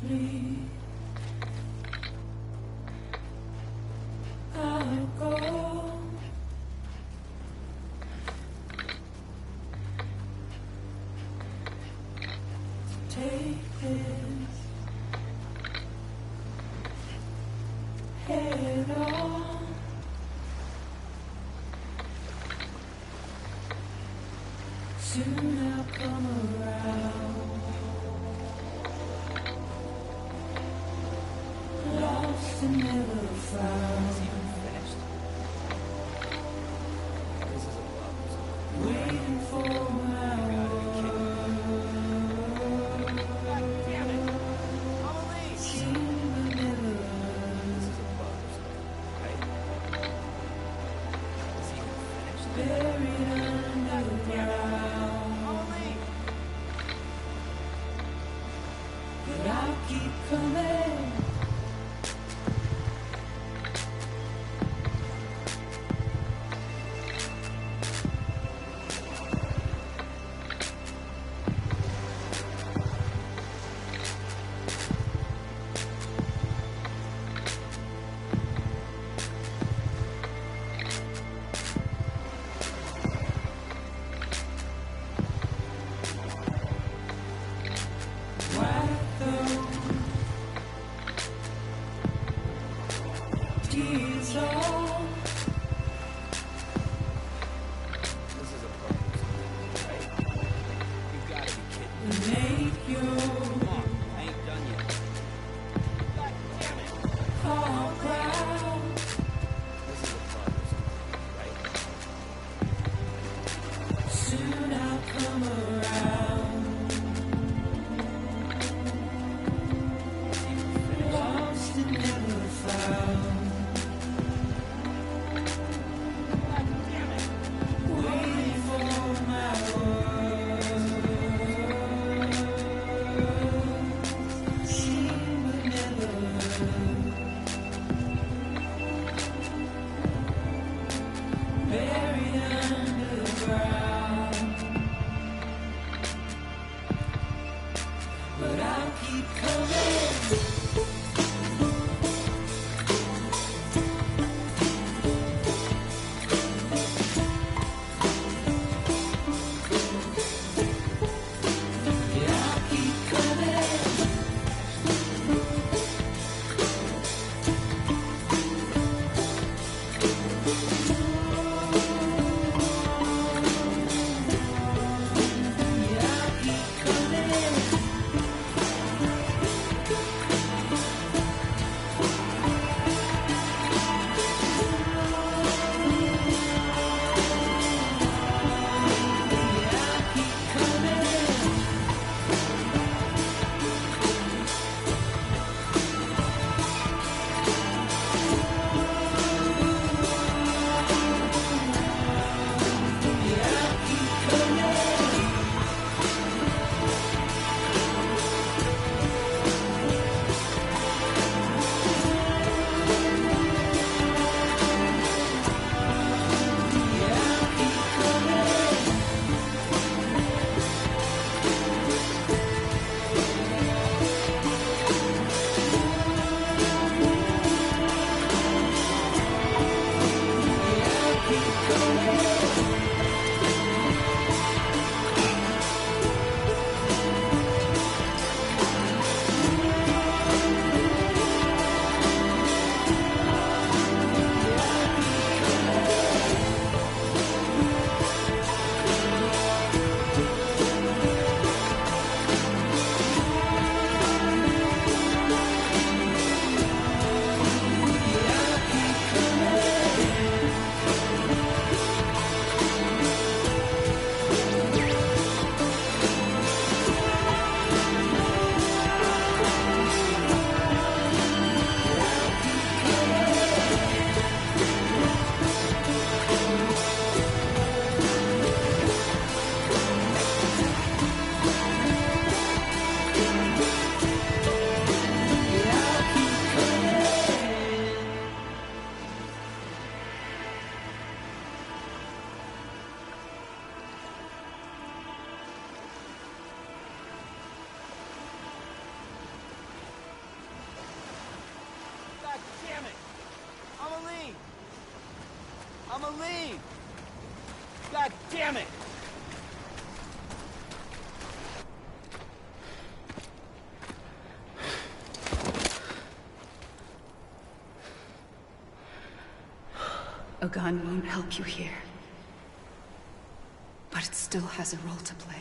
softly. I'll go. Take this head on. Soon I'll come around. Lost and never found. Waiting for my buried underground, but I'll keep coming. Tears all. This is a problem, right? You've got to be kidding me. Make your Come on, I ain't done yet. God damn it! call proud. This is a problem, right? Soon I'll come around. Lost and never found. I'm a lead! God damn it! A gun won't help you here. But it still has a role to play.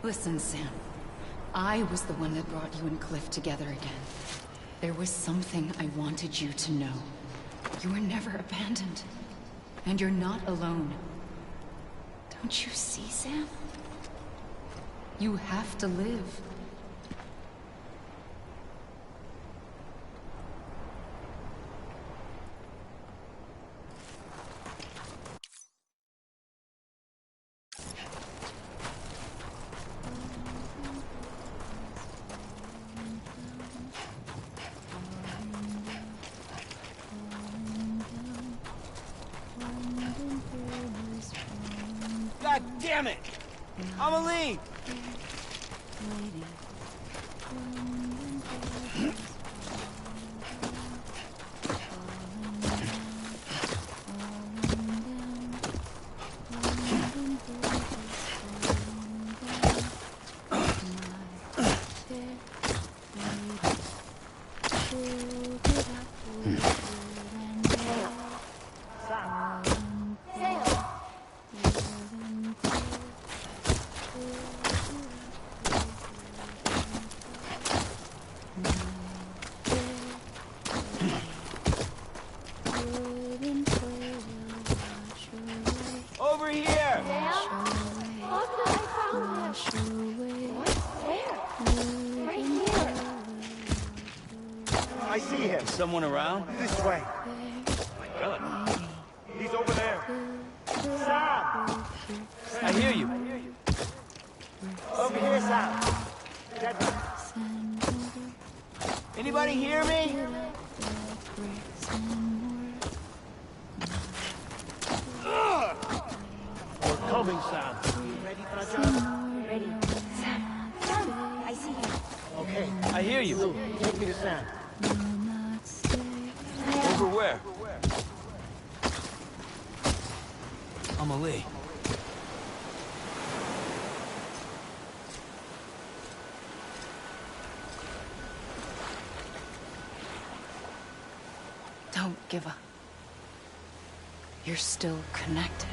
Listen, Sam. I was the one that brought you and Cliff together again. There was something I wanted you to know. You were never abandoned. And you're not alone. Don't you see, Sam? You have to live. God damn it! I'm a lead! Over here! I see him. Someone around? This way. My God. He's over there. Sam! I hear you. Over here, Sam. Dead man. Anybody hear me? We're coming, Sam. Ready for a job? Ready. Sam. Sam, I see him. Okay. I hear you. Lou, take me to Sam. Over where? Amelie. Don't give up. You're still connected.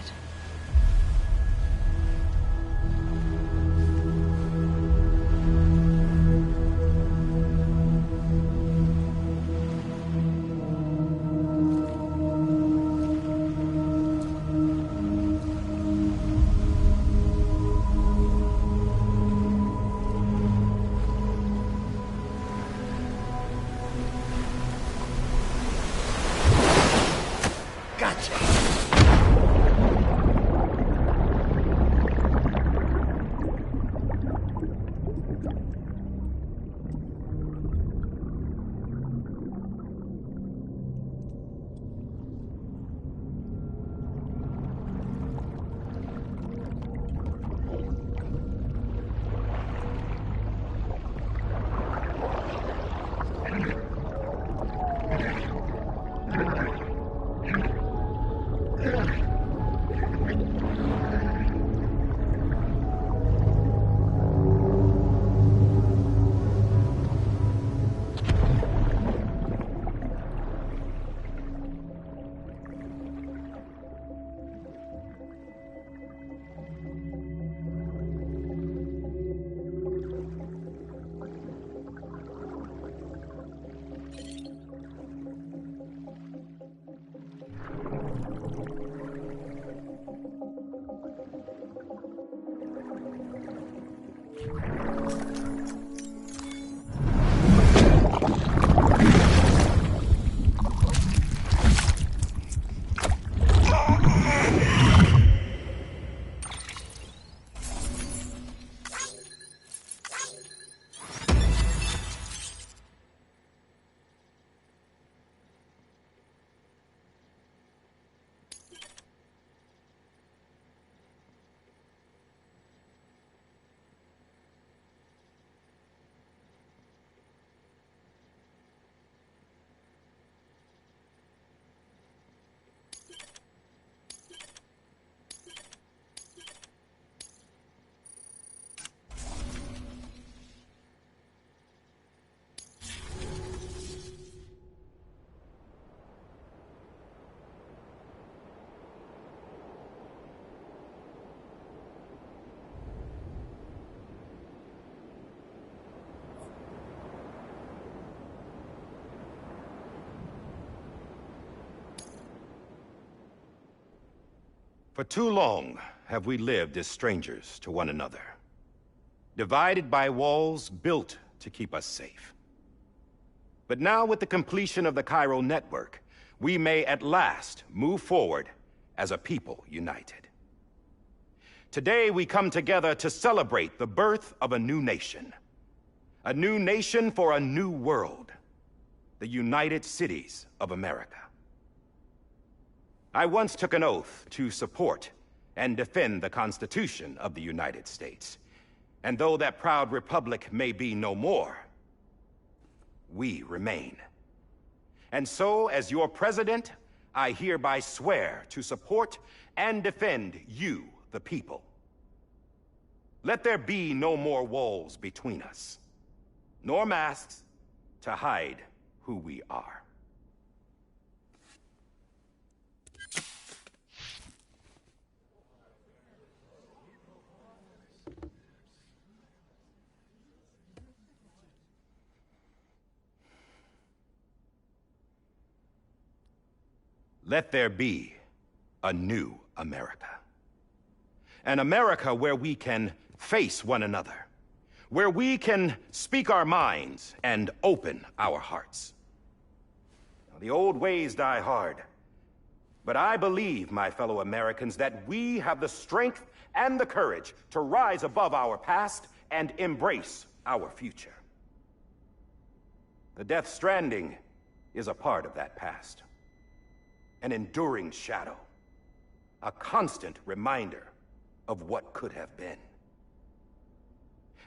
For too long have we lived as strangers to one another, divided by walls built to keep us safe. But now, with the completion of the Chiral Network, we may at last move forward as a people united. Today, we come together to celebrate the birth of a new nation. A new nation for a new world. The United Cities of America. I once took an oath to support and defend the Constitution of the United States. And though that proud republic may be no more, we remain. And so, as your president, I hereby swear to support and defend you, the people. Let there be no more walls between us, nor masks to hide who we are. Let there be a new America. An America where we can face one another, where we can speak our minds and open our hearts. Now, the old ways die hard, but I believe, my fellow Americans, that we have the strength and the courage to rise above our past and embrace our future. The Death Stranding is a part of that past. An enduring shadow, a constant reminder of what could have been.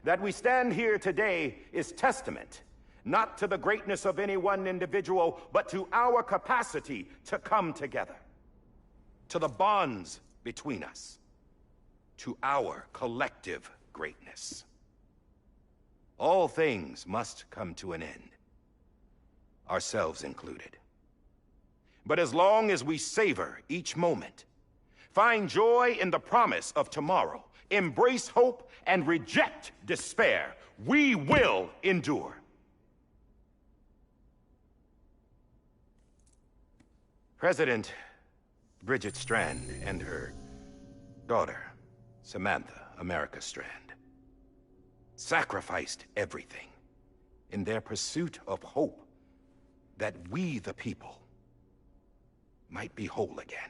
That we stand here today is testament, not to the greatness of any one individual, but to our capacity to come together, to the bonds between us, to our collective greatness. All things must come to an end, ourselves included. But as long as we savor each moment, find joy in the promise of tomorrow, embrace hope, and reject despair, we will endure. President Bridget Strand and her daughter, Samantha America Strand, sacrificed everything in their pursuit of hope that we, the people, might be whole again.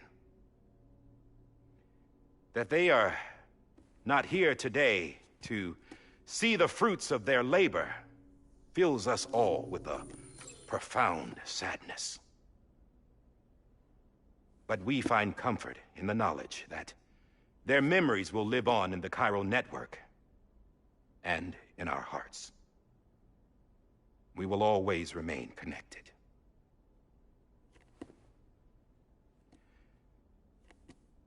That they are not here today to see the fruits of their labor fills us all with a profound sadness. But we find comfort in the knowledge that their memories will live on in the Chiral Network and in our hearts. We will always remain connected.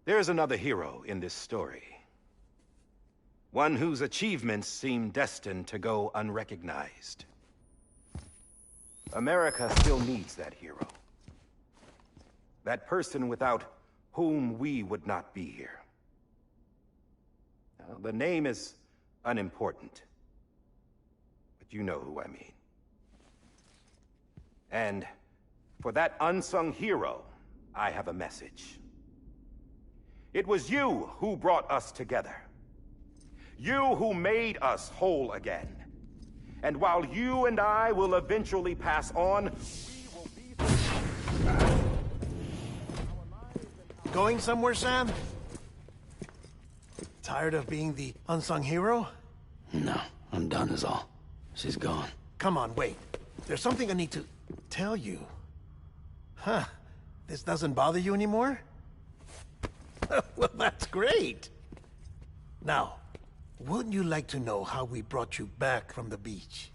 There is another hero in this story. One whose achievements seem destined to go unrecognized. America still needs that hero. That person without whom we would not be here. Now, the name is unimportant, but you know who I mean. And for that unsung hero, I have a message. It was you who brought us together. You who made us whole again. And while you and I will eventually pass on, we will be... Going somewhere, Sam? Tired of being the unsung hero? No, I'm done is all. She's gone. Come on, wait. There's something I need to tell you. Huh. This doesn't bother you anymore? Well, that's great. Now, wouldn't you like to know how we brought you back from the beach?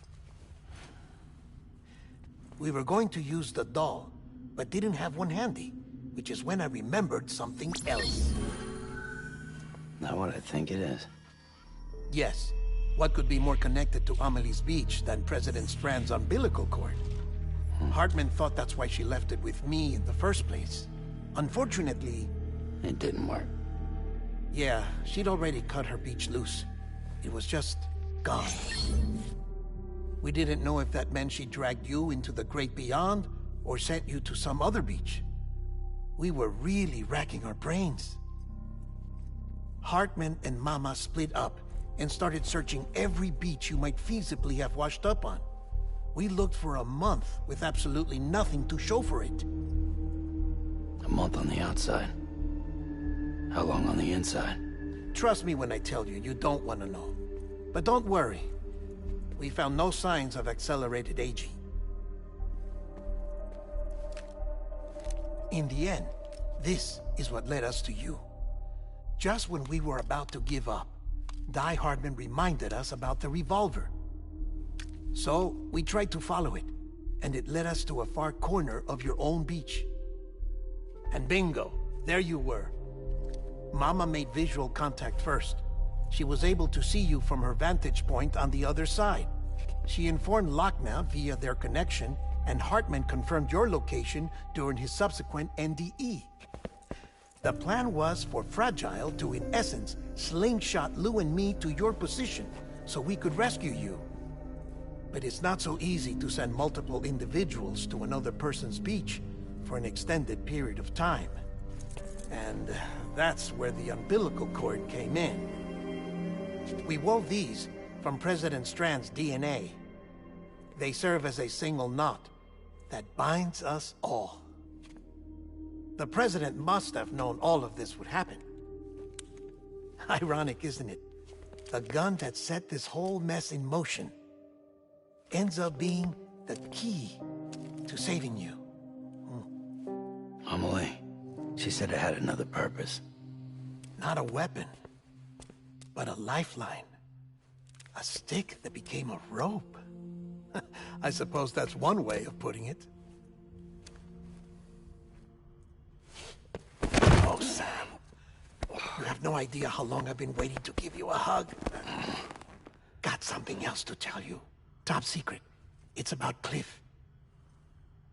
We were going to use the doll, but didn't have one handy, which is when I remembered something else. Not what I think it is. Yes. What could be more connected to Amelie's beach than President Strand's umbilical cord? Hartman thought that's why she left it with me in the first place. Unfortunately... It didn't work. Yeah, she'd already cut her beach loose. It was just gone. We didn't know if that meant she dragged you into the great beyond, or sent you to some other beach. We were really racking our brains. Hartman and Mama split up and started searching every beach you might feasibly have washed up on. We looked for a month with absolutely nothing to show for it. A month on the outside. How long on the inside? Trust me when I tell you, you don't want to know. But don't worry. We found no signs of accelerated aging. In the end, this is what led us to you. Just when we were about to give up, Die Hardman reminded us about the revolver. So, we tried to follow it, and it led us to a far corner of your own beach. And bingo, there you were. Mama made visual contact first. She was able to see you from her vantage point on the other side. She informed Lockne via their connection, and Hartman confirmed your location during his subsequent NDE. The plan was for Fragile to, in essence, slingshot Lou and me to your position, so we could rescue you. But it's not so easy to send multiple individuals to another person's beach for an extended period of time. And that's where the umbilical cord came in. We wove these from President Strand's DNA. They serve as a single knot that binds us all. The President must have known all of this would happen. Ironic, isn't it? The gun that set this whole mess in motion ends up being the key to saving you. Amelie, she said it had another purpose. Not a weapon, but a lifeline. A stick that became a rope. I suppose that's one way of putting it. Oh, Sam. You have no idea how long I've been waiting to give you a hug. Got something else to tell you. Top secret. It's about Cliff.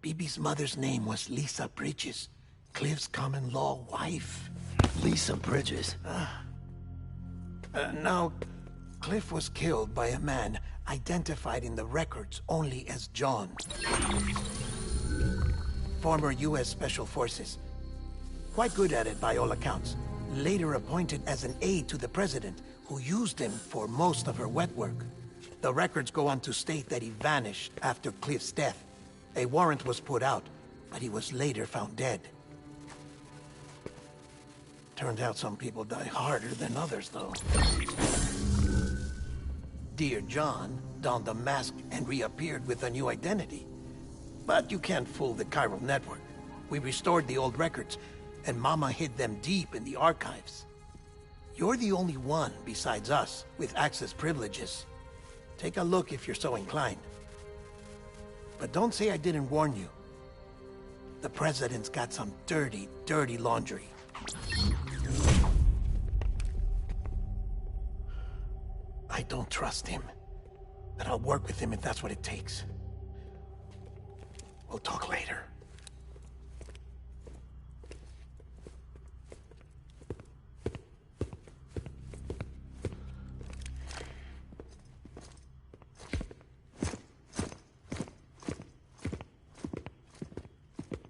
Bibi's mother's name was Lisa Bridges, Cliff's common-law wife. Lisa Bridges? Now, Cliff was killed by a man identified in the records only as John. Former U.S. Special Forces. Quite good at it by all accounts. Later appointed as an aide to the President, who used him for most of her wet work. The records go on to state that he vanished after Cliff's death. A warrant was put out, but he was later found dead. Turned out some people die harder than others, though. Dear John donned a mask and reappeared with a new identity. But you can't fool the chiral network. We restored the old records, and Mama hid them deep in the archives. You're the only one, besides us, with access privileges. Take a look if you're so inclined. But don't say I didn't warn you. The President's got some dirty, dirty laundry. I don't trust him, but I'll work with him if that's what it takes. We'll talk later.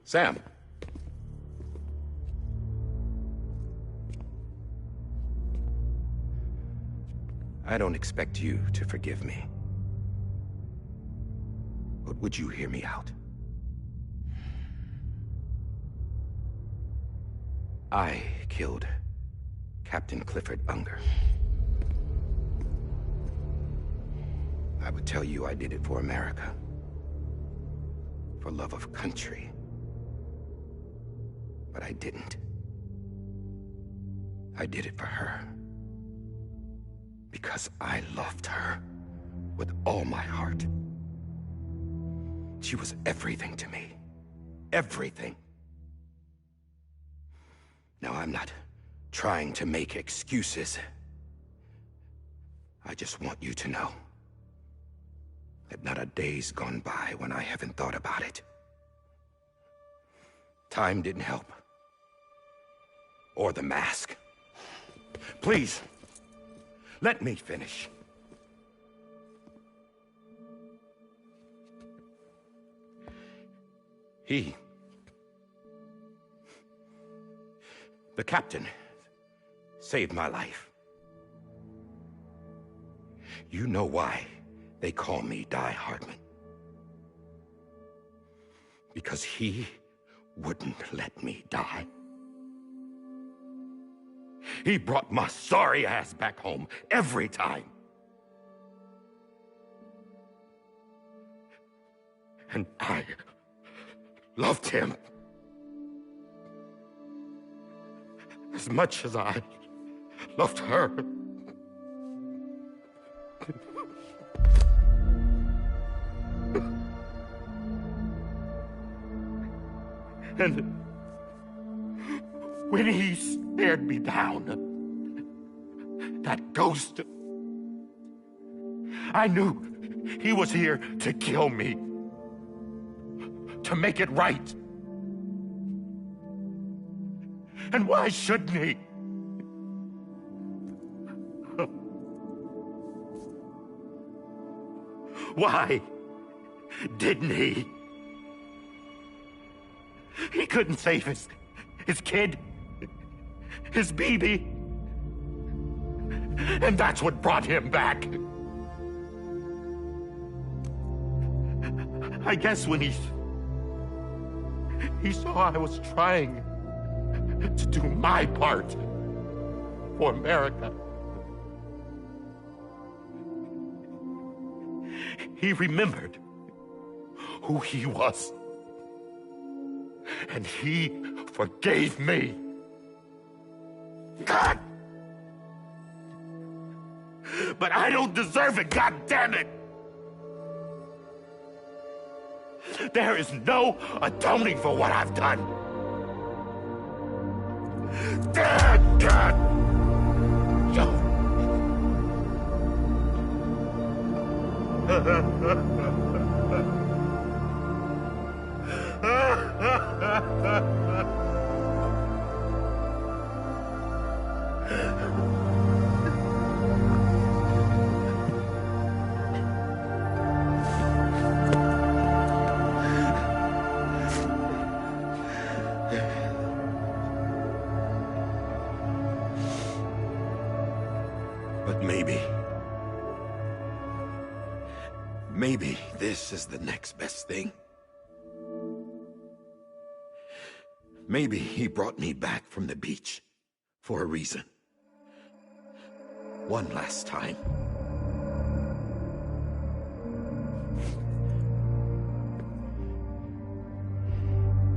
Sam. I don't expect you to forgive me. But would you hear me out? I killed Captain Clifford Unger. I would tell you I did it for America. For love of country. But I didn't. I did it for her. Because I loved her with all my heart. She was everything to me. Everything. Now, I'm not trying to make excuses. I just want you to know that not a day's gone by when I haven't thought about it. Time didn't help. Or the mask. Please, let me finish. The captain saved my life. You know why they call me Die Hardman? Because he wouldn't let me die. He brought my sorry ass back home every time. And I loved him as much as I loved her. And when he stared me down, that ghost, I knew he was here to kill me, to make it right. And why shouldn't he? Why didn't he? He couldn't save his kid, his baby. And that's what brought him back. I guess when he saw I was trying to do my part for America, he remembered who he was. And he forgave me. God! But I don't deserve it, God damn it! There is no atoning for what I've done. God! But maybe this is the next best thing. Maybe he brought me back from the beach for a reason. One last time.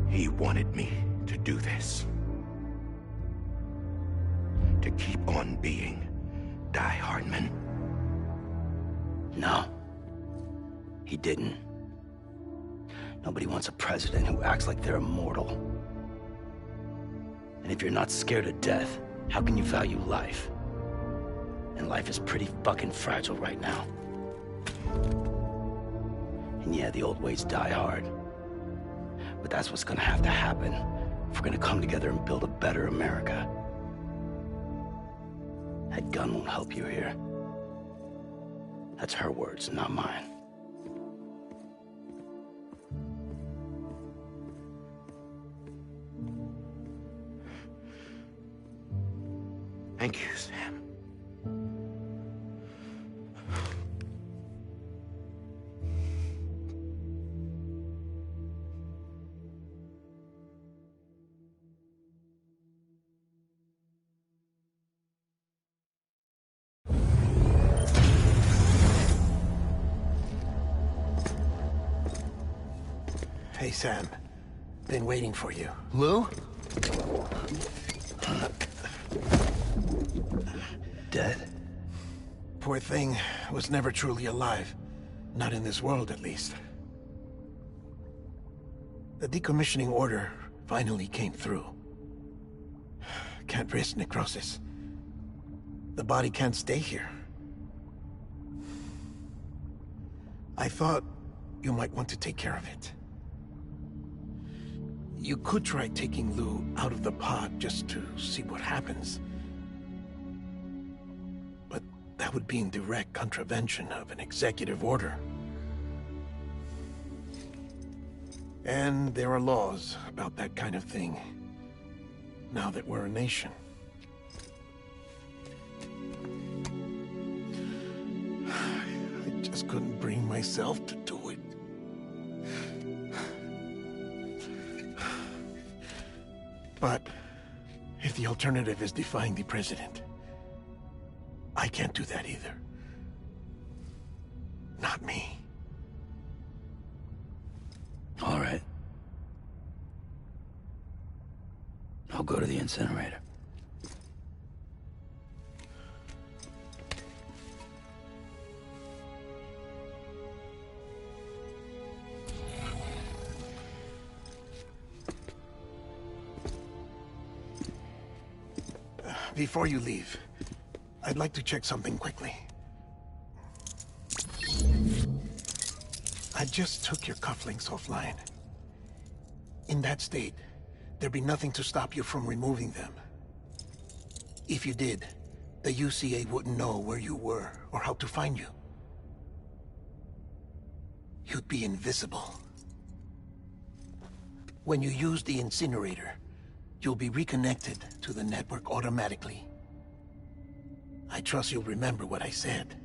He wanted me to do this. To keep on being Die Hardman. No. He didn't. Nobody wants a president who acts like they're immortal. And if you're not scared of death, how can you value life? And life is pretty fucking fragile right now. And yeah, the old ways die hard. But that's what's gonna have to happen if we're gonna come together and build a better America. That gun won't help you here. That's her words, not mine. Thank you, Sam. Hey, Sam. Been waiting for you. Lou? Dead? Poor thing was never truly alive. Not in this world, at least. The decommissioning order finally came through. Can't risk necrosis. The body can't stay here. I thought you might want to take care of it. You could try taking Lou out of the pod just to see what happens. But that would be in direct contravention of an executive order. And there are laws about that kind of thing, now that we're a nation. bring myself to do it. But if the alternative is defying the president, I can't do that either. Not me. All right. I'll go to the incinerator. Before you leave, I'd like to check something quickly. I just took your cufflinks offline. In that state, there'd be nothing to stop you from removing them. If you did, the UCA wouldn't know where you were or how to find you. You'd be invisible. When you use the incinerator, you'll be reconnected to the network automatically. I trust you'll remember what I said.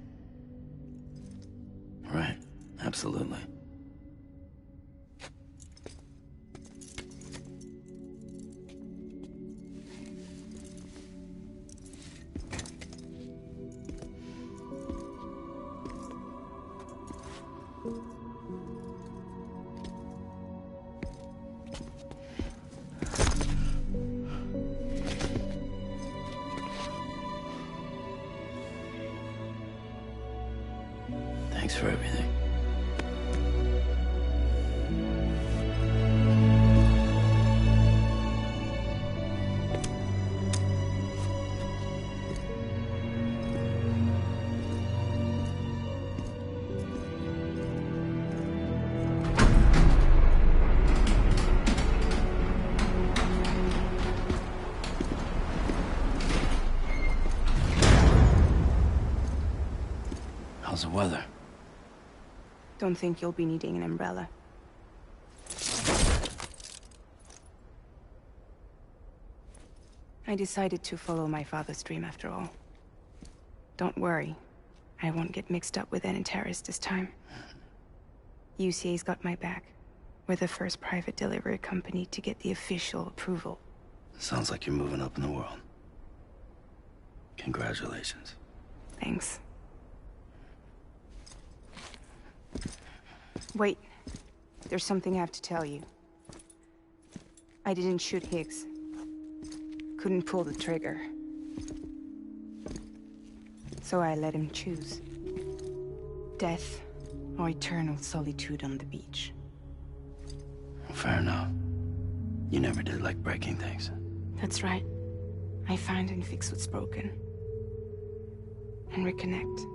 Right. Absolutely. Thanks for everything. How's the weather? Don't think you'll be needing an umbrella. I decided to follow my father's dream after all. Don't worry. I won't get mixed up with any terrorists this time. UCA's got my back. We're the first private delivery company to get the official approval. Sounds like you're moving up in the world. Congratulations. Thanks. Wait. There's something I have to tell you. I didn't shoot Higgs. Couldn't pull the trigger. So I let him choose. Death or eternal solitude on the beach. Fair enough. You never did like breaking things. That's right. I find and fix what's broken. And reconnect.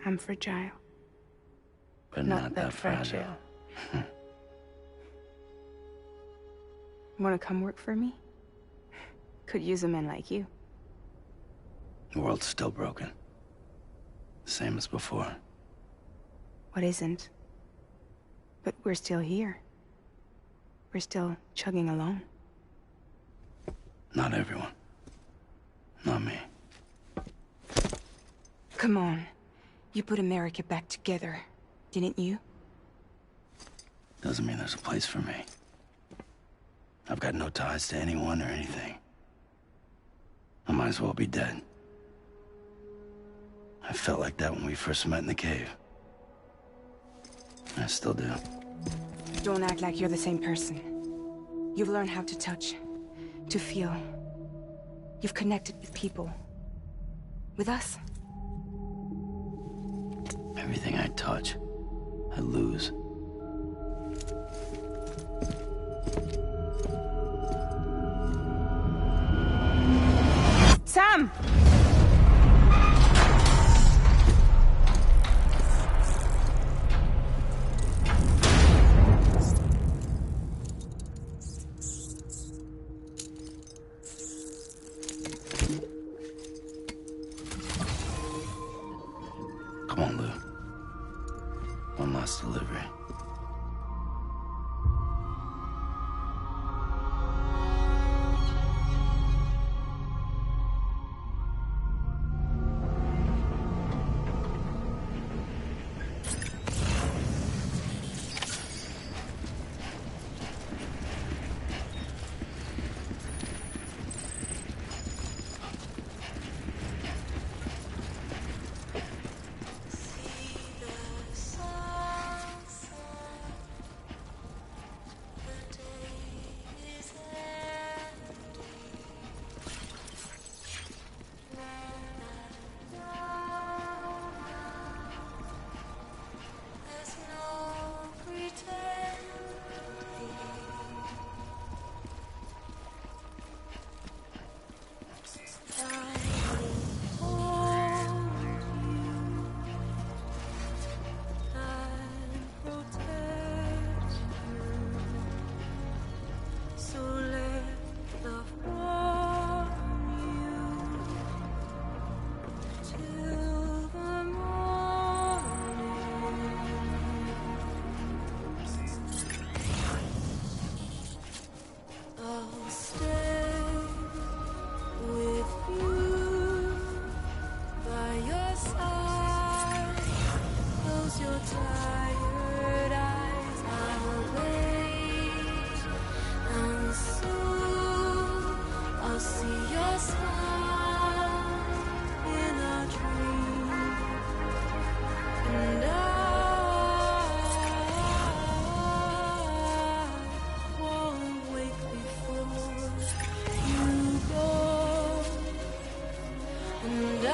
I'm fragile. But not that fragile. Wanna come work for me? Could use a man like you. The world's still broken. Same as before. What isn't? But we're still here. We're still chugging along. Not everyone. Not me. Come on. You put America back together, didn't you? Doesn't mean there's a place for me. I've got no ties to anyone or anything. I might as well be dead. I felt like that when we first met in the cave. I still do. Don't act like you're the same person. You've learned how to touch, to feel. You've connected with people. With us. Everything I touch, I lose. Sam! Come on, Lou. One last delivery. tired eyes, I'll wait, and soon I'll see your smile in a dream, and I won't wake before you go, and I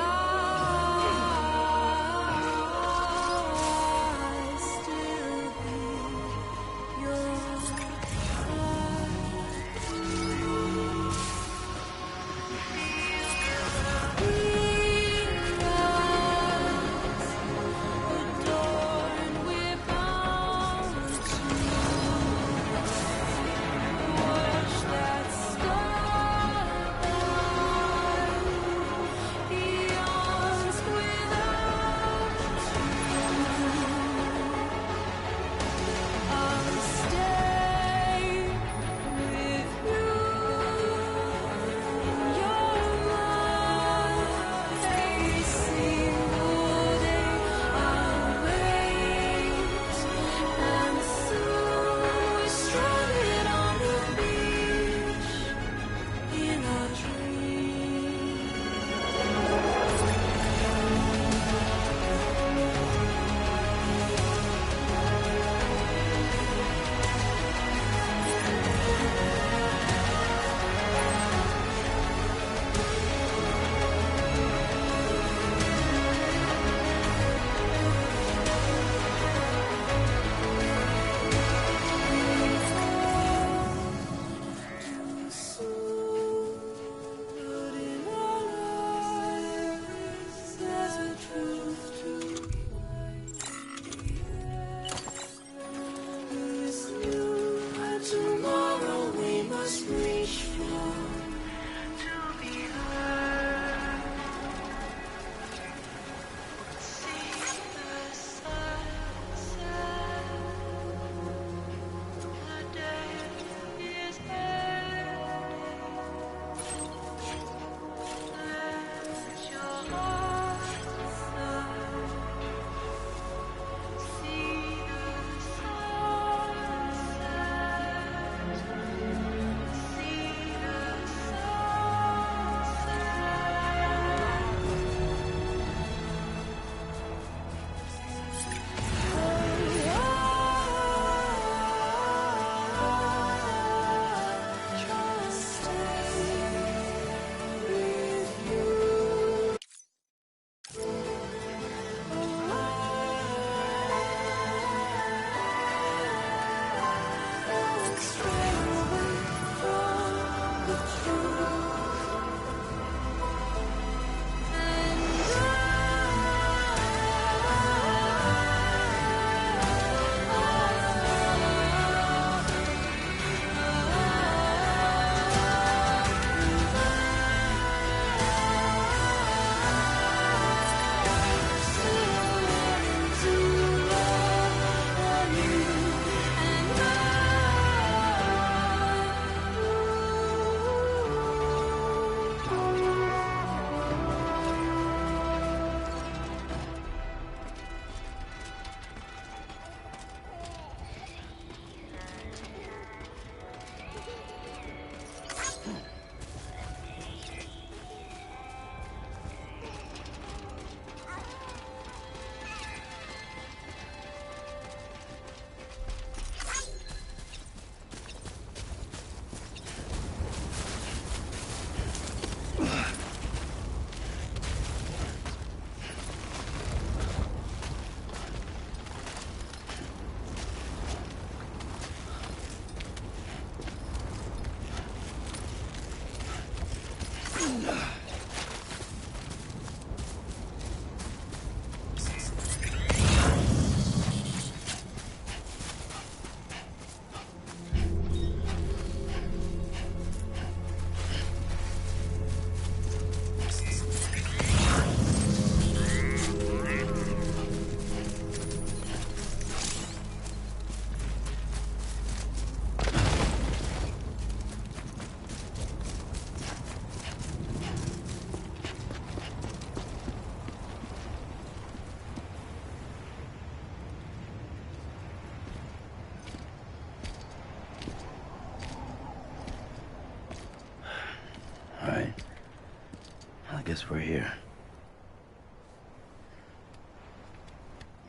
guess we're here.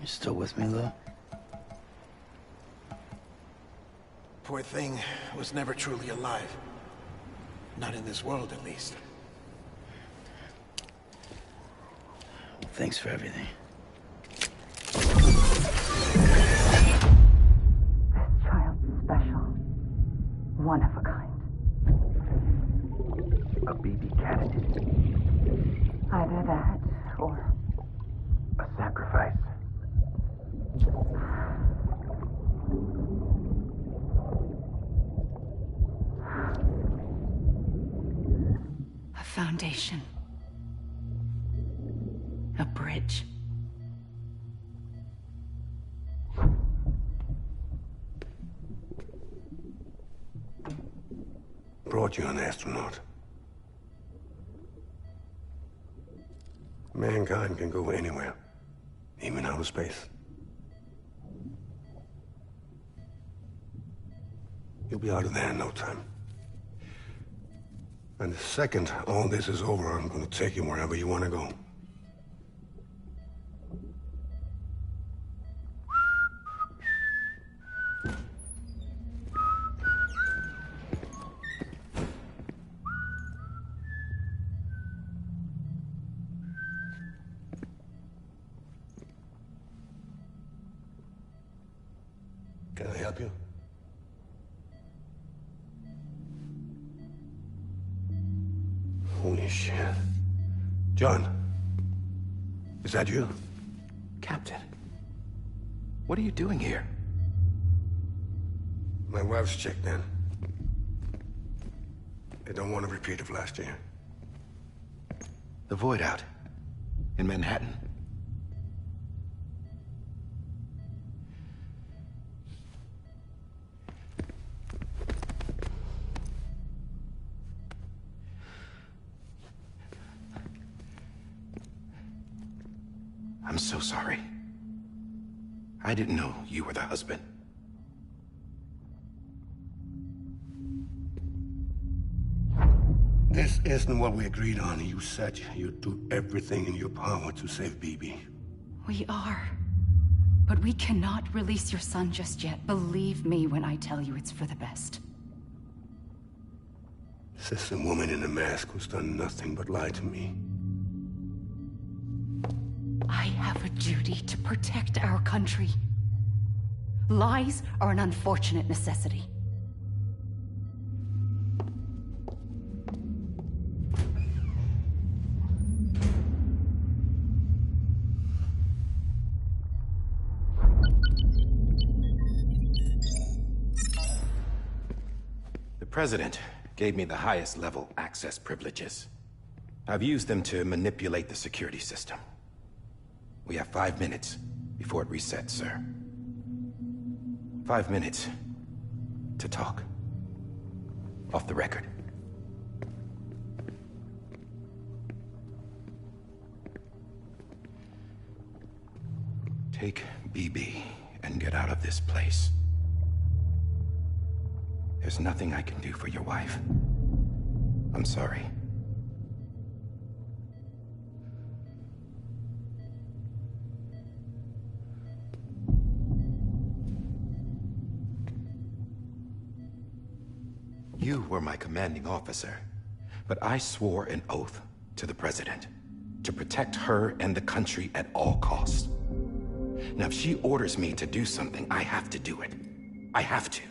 You still with me, Lou? Poor thing was never truly alive. Not in this world, at least. Thanks for everything. Child's special. One of a kind. A BB candidate. Either that, or A sacrifice. a foundation. A bridge. Brought you an astronaut. Mankind can go anywhere, even outer space. You'll be out of there in no time. And the second all this is over, I'm gonna take you wherever you want to go. Can I help you? Holy shit. John, is that you? Captain, what are you doing here? My wife's checked in. They don't want a repeat of last year. The Void Out in Manhattan. I'm so sorry. I didn't know you were the husband. This isn't what we agreed on. You said you'd do everything in your power to save BB. We are. But we cannot release your son just yet. Believe me when I tell you it's for the best. This is a woman in a mask who's done nothing but lie to me. I have a duty to protect our country. Lies are an unfortunate necessity. The President gave me the highest level access privileges. I've used them to manipulate the security system. We have 5 minutes before it resets, sir. 5 minutes to talk. Off the record. Take BB and get out of this place. There's nothing I can do for your wife. I'm sorry. You were my commanding officer, but I swore an oath to the President to protect her and the country at all costs. Now, if she orders me to do something, I have to do it. I have to.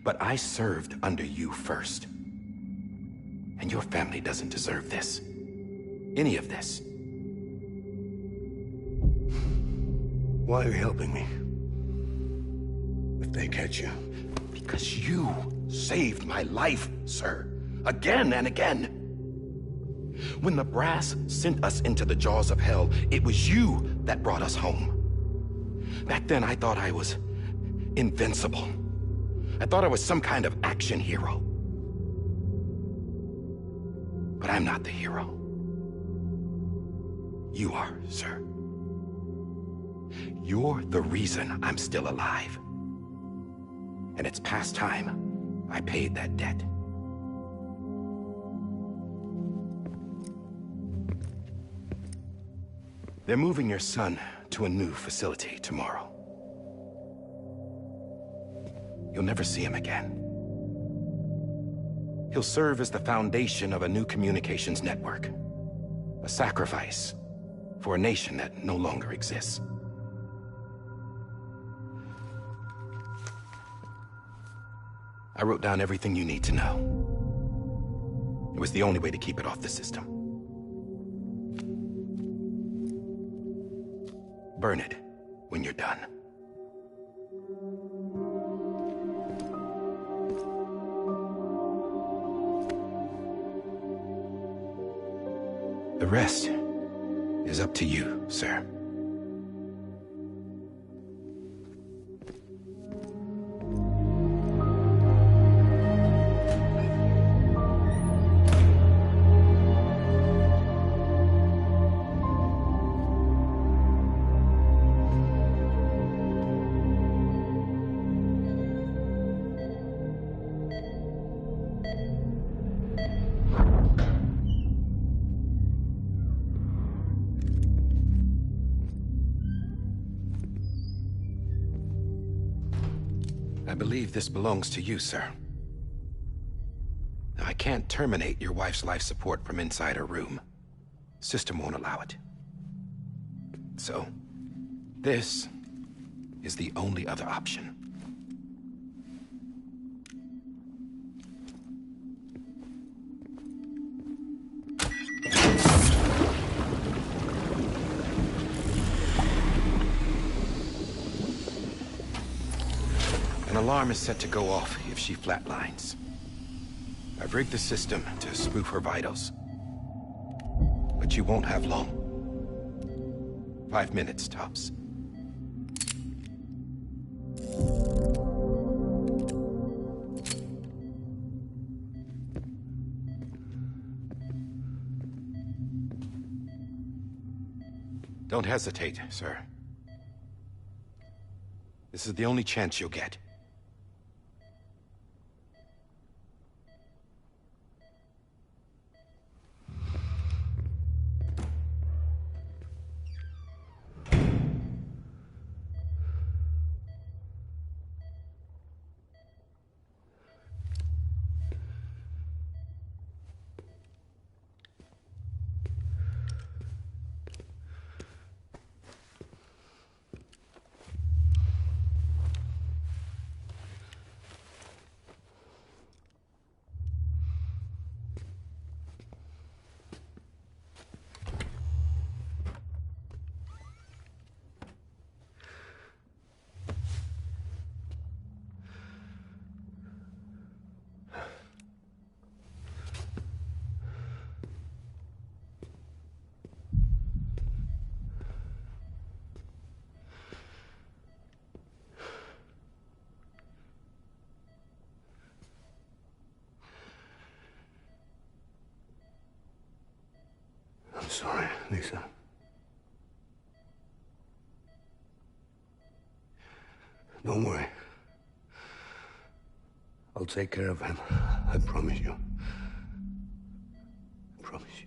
But I served under you first. And your family doesn't deserve this. Any of this. Why are you helping me? If they catch you. Because you saved my life, sir. Again and again. When the brass sent us into the jaws of hell, it was you that brought us home. Back then, I thought I was invincible. I thought I was some kind of action hero. But I'm not the hero. You are, sir. You're the reason I'm still alive. And it's past time I paid that debt. They're moving your son to a new facility tomorrow. You'll never see him again. He'll serve as the foundation of a new communications network. A sacrifice for a nation that no longer exists. I wrote down everything you need to know. It was the only way to keep it off the system. Burn it when you're done. The rest is up to you, sir. I believe this belongs to you, sir. I can't terminate your wife's life support from inside her room. System won't allow it. So, this is the only other option. An alarm is set to go off if she flatlines. I've rigged the system to spoof her vitals. But you won't have long. 5 minutes, tops. Don't hesitate, sir. This is the only chance you'll get. I'm sorry, Lisa. Don't worry. I'll take care of him. I promise you. I promise you.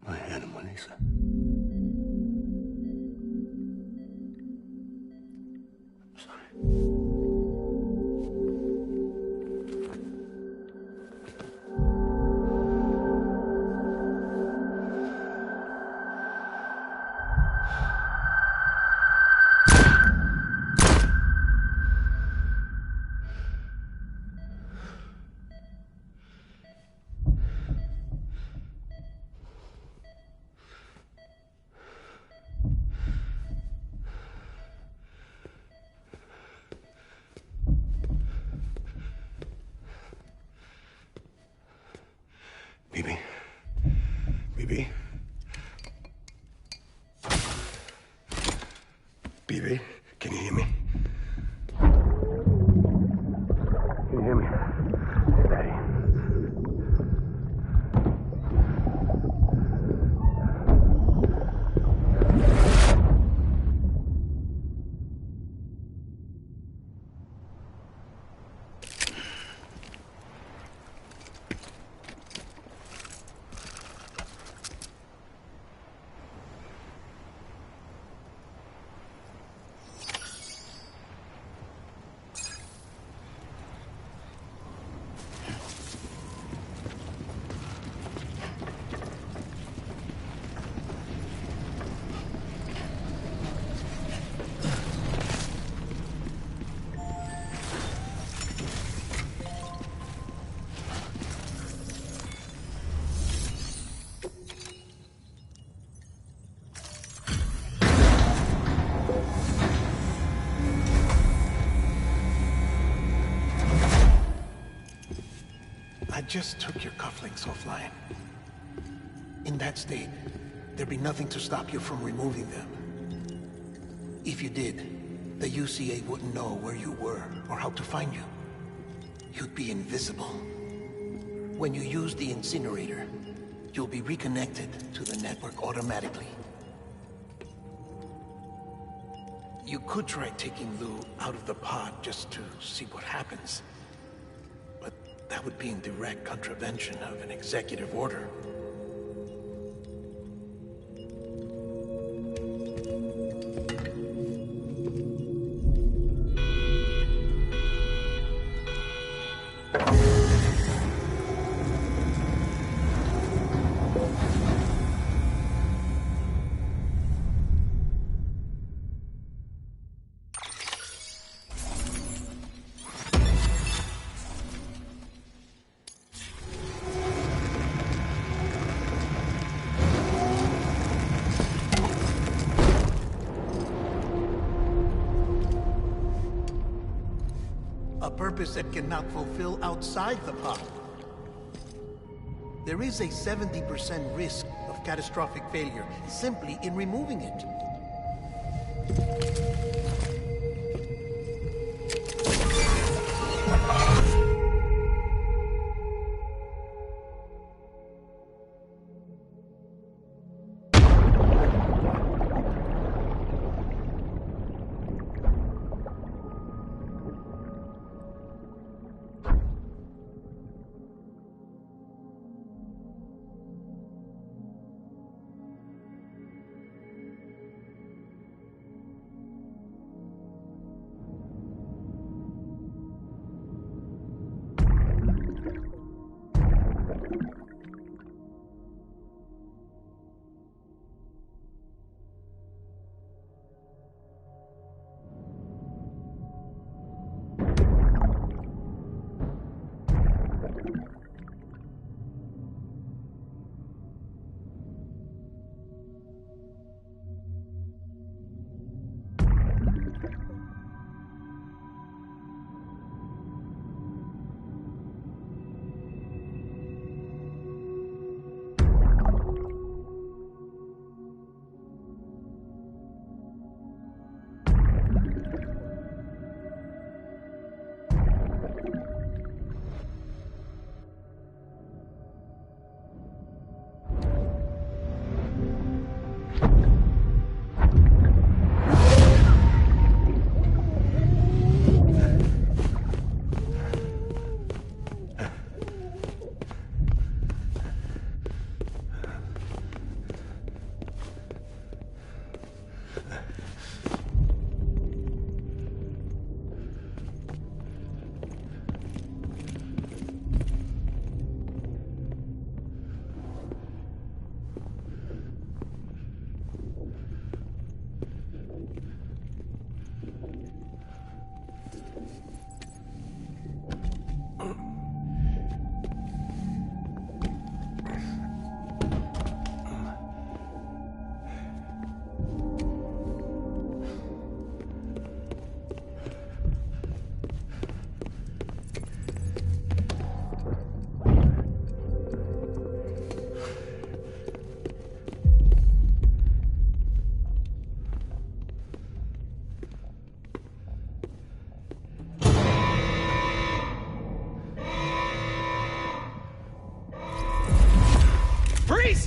My animal, Lisa. I'm sorry. Bibi? Bibi? Bibi, can you hear me? Can you hear me? Daddy. just took your cufflinks offline. In that state, there'd be nothing to stop you from removing them. If you did, the UCA wouldn't know where you were or how to find you. You'd be invisible. When you use the incinerator, you'll be reconnected to the network automatically. You could try taking Lou out of the pod just to see what happens. But that would be in direct contravention of an executive order. A purpose that cannot fulfill outside the pod. There is a 70% risk of catastrophic failure simply in removing it.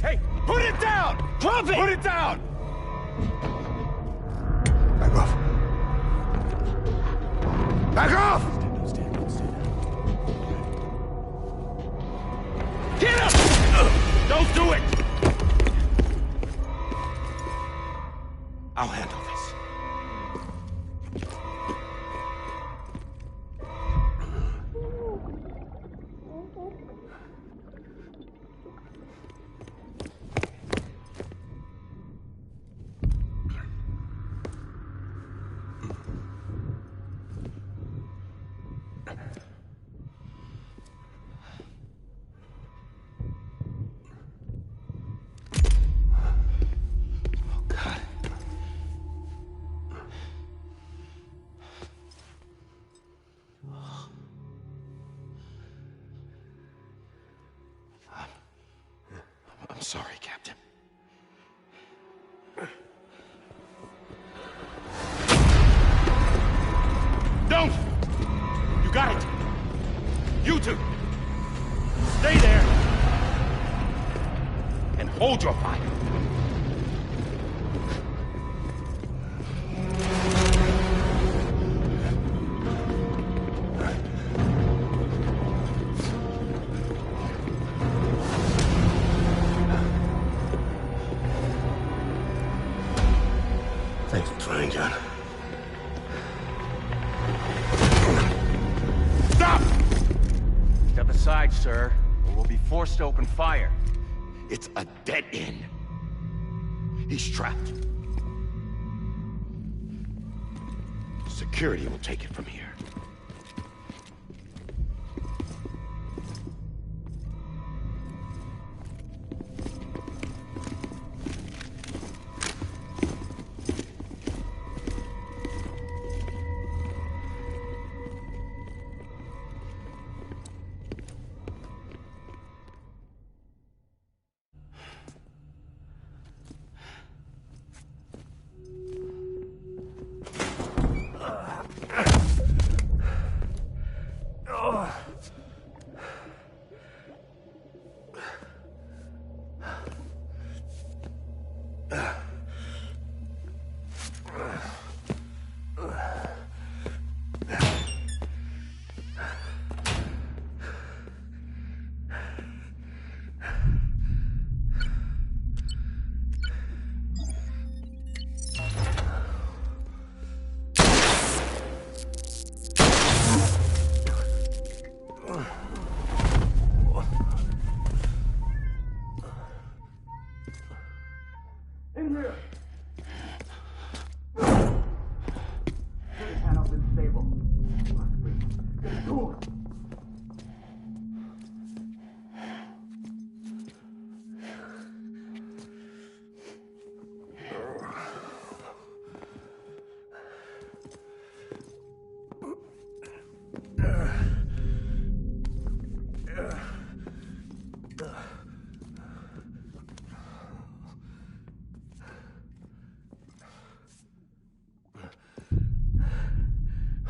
Hey, put it down! Drop it! Put it down! Back off. Back off! Get up! Don't do it! I'll handle this. I'm sorry, Captain. Don't! You got it! You two! Stay there! And hold your fire! Thanks for trying, John. Stop! Step aside, sir, or we'll be forced to open fire. It's a dead end. He's trapped. Security will take it from here.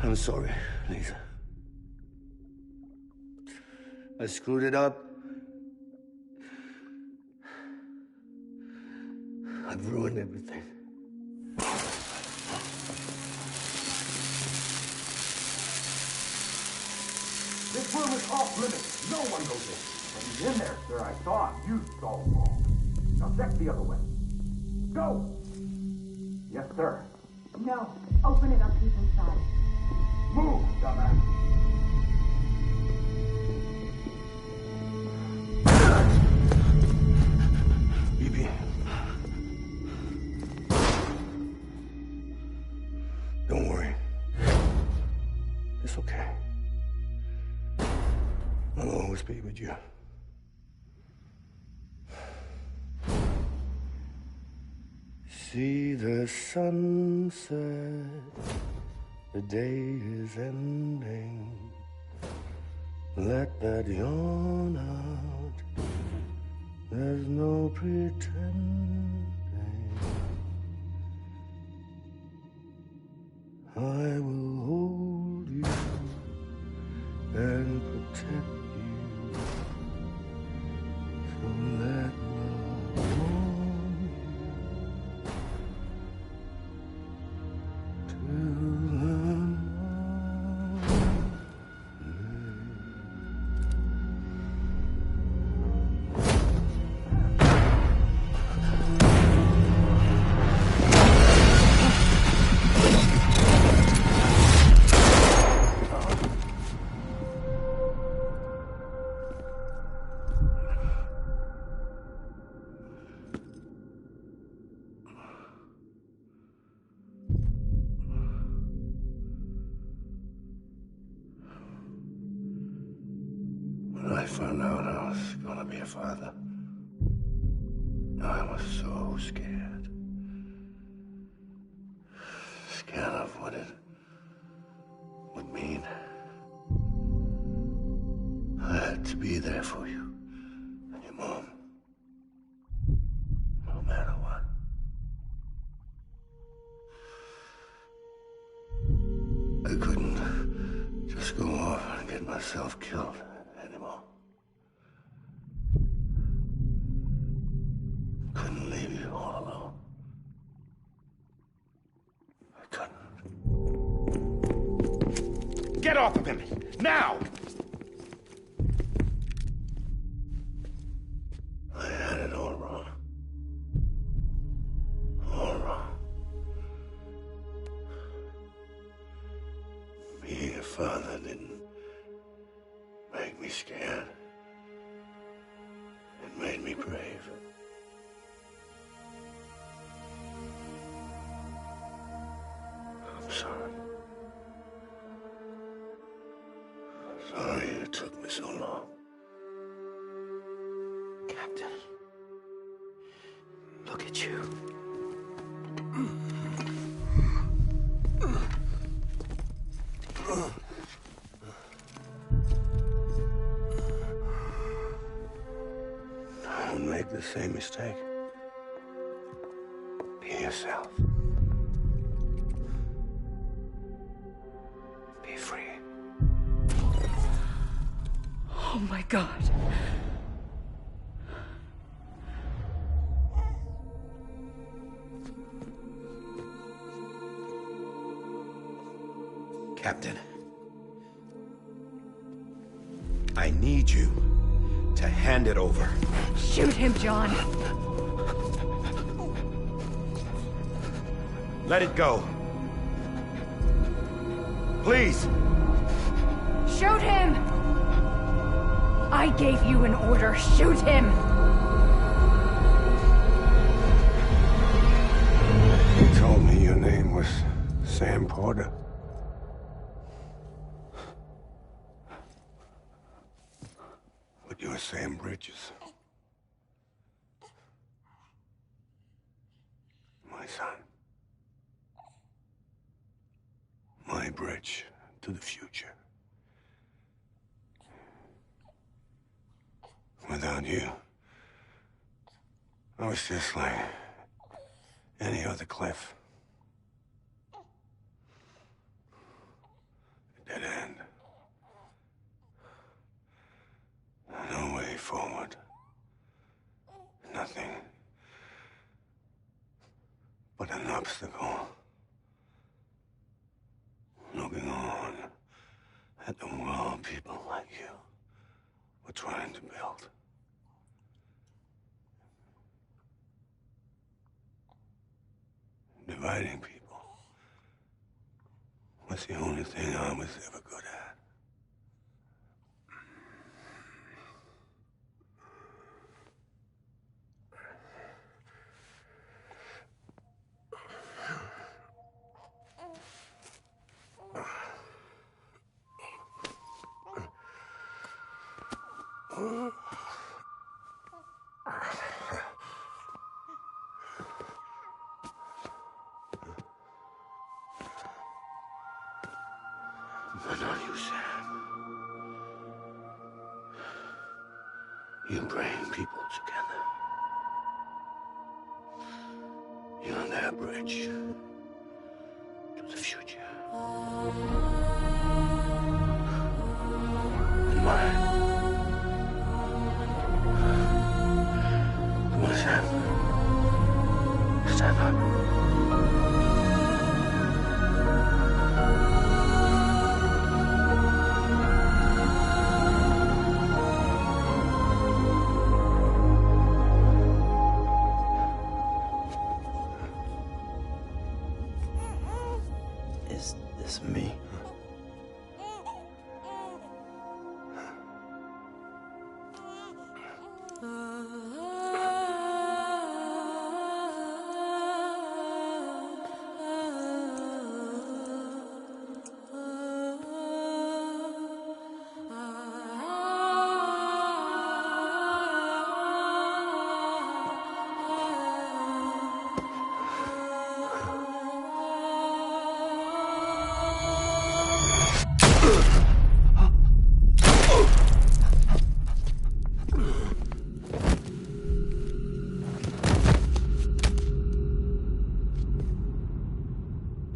I'm sorry, Lisa. I screwed it up. I've ruined everything. This room is off limits. No one goes in. When he's in there, sir, I saw him. You saw him wrong. Now check the other way. Go! Yes, sir. No. Open it up. He's inside. Move, dumbass. BB. Don't worry. It's okay. I'll always be with you. See the sunset, the day is ending. Let that yawn out, there's no pretending. I will hold you and protect you. So let love warm you till the morning. When I found out I was gonna be a father, I was so scared. Scared of what it would mean. I had to be there for you and your mom. myself killed anymore. Couldn't leave you all alone. I couldn't. Get off of him! Now! I had it all wrong. All wrong. Being a father didn't make me scared. It made me brave. I'm sorry. Sorry it took me so long. Captain, look at you. Don't make the same mistake. Be yourself. Be free. Oh my God. Captain, I need you to hand it over. Shoot him, John. Let it go. Please. Shoot him! I gave you an order. Shoot him! You told me your name was Sam Porter. But you're Sam Bridges. My son. My bridge to the future. Without you, I was just like any other Cliff. A dead end. No way forward. Nothing but an obstacle. Looking on at the world people like you were trying to build. Dividing people was the only thing I was ever good at. But not you, Sam. You bring people together. You're their bridge to the future. And mine. Come on, Sam. Stand up. Is this me?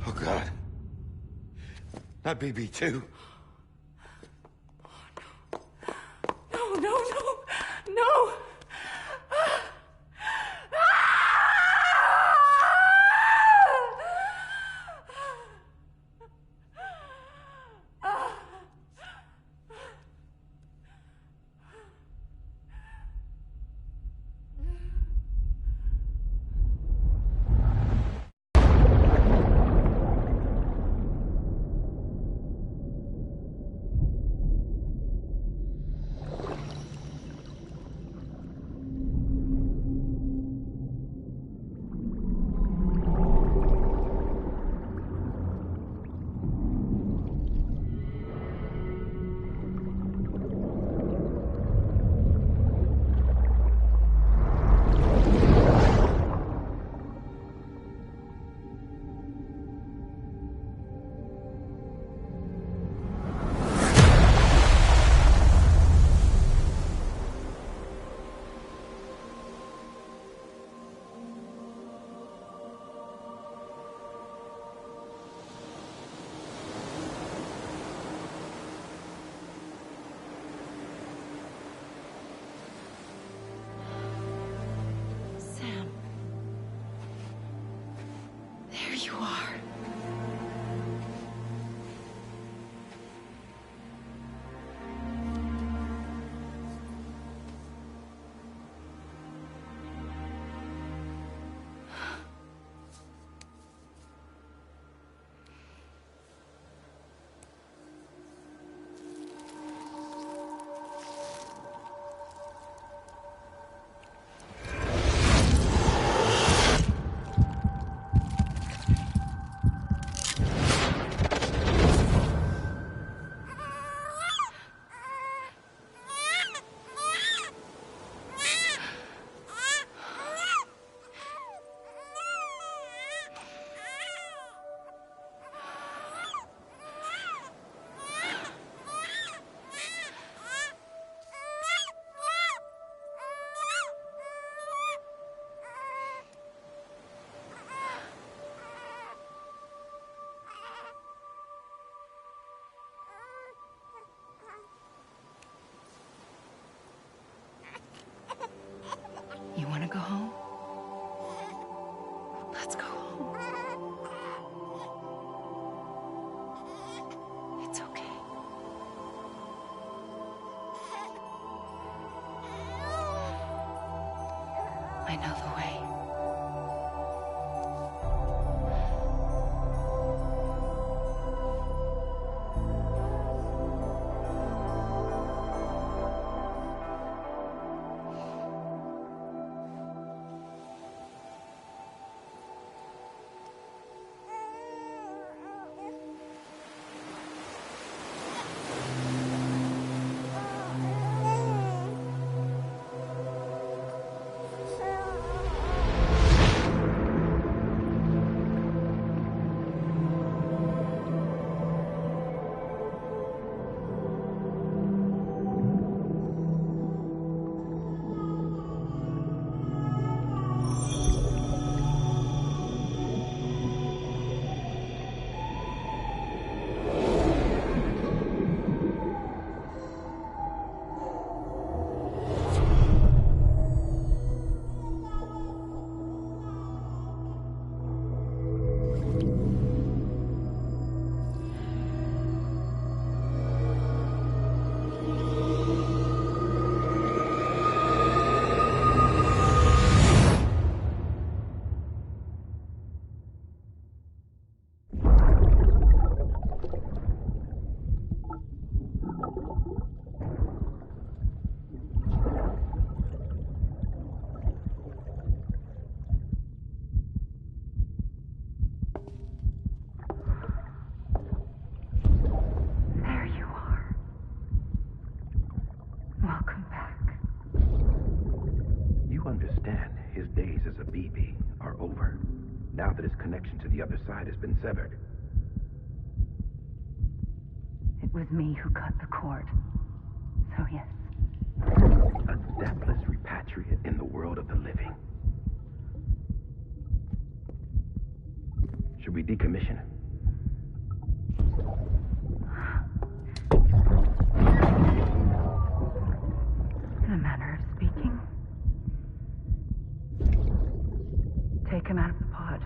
Oh, God. Not BB2. are. You want to go home? Let's go home. It's okay. I know the way. Now that his connection to the other side has been severed. It was me who cut the cord. So yes. A deathless repatriate in the world of the living. Should we decommission him? In a manner of speaking. Take him out of the pod.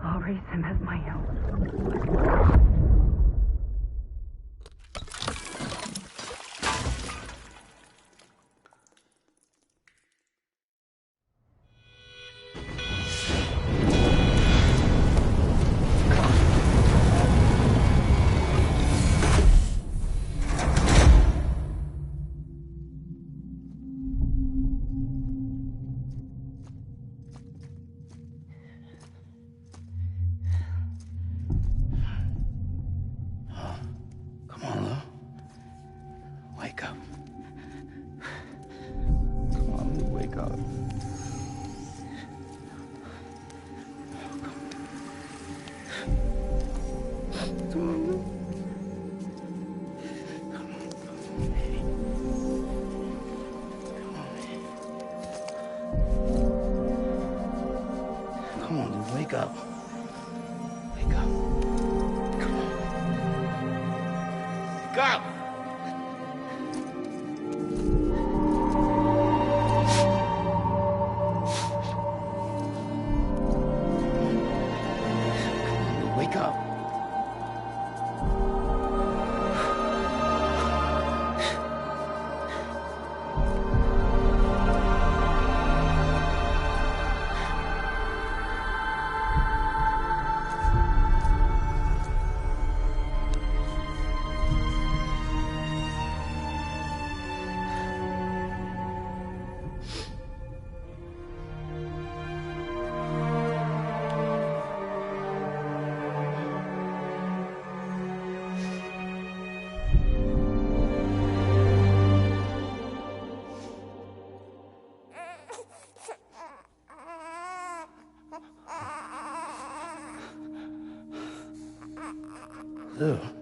I'll raise him as my own. Wake up. Wake up. Come on. Wake up! Ew.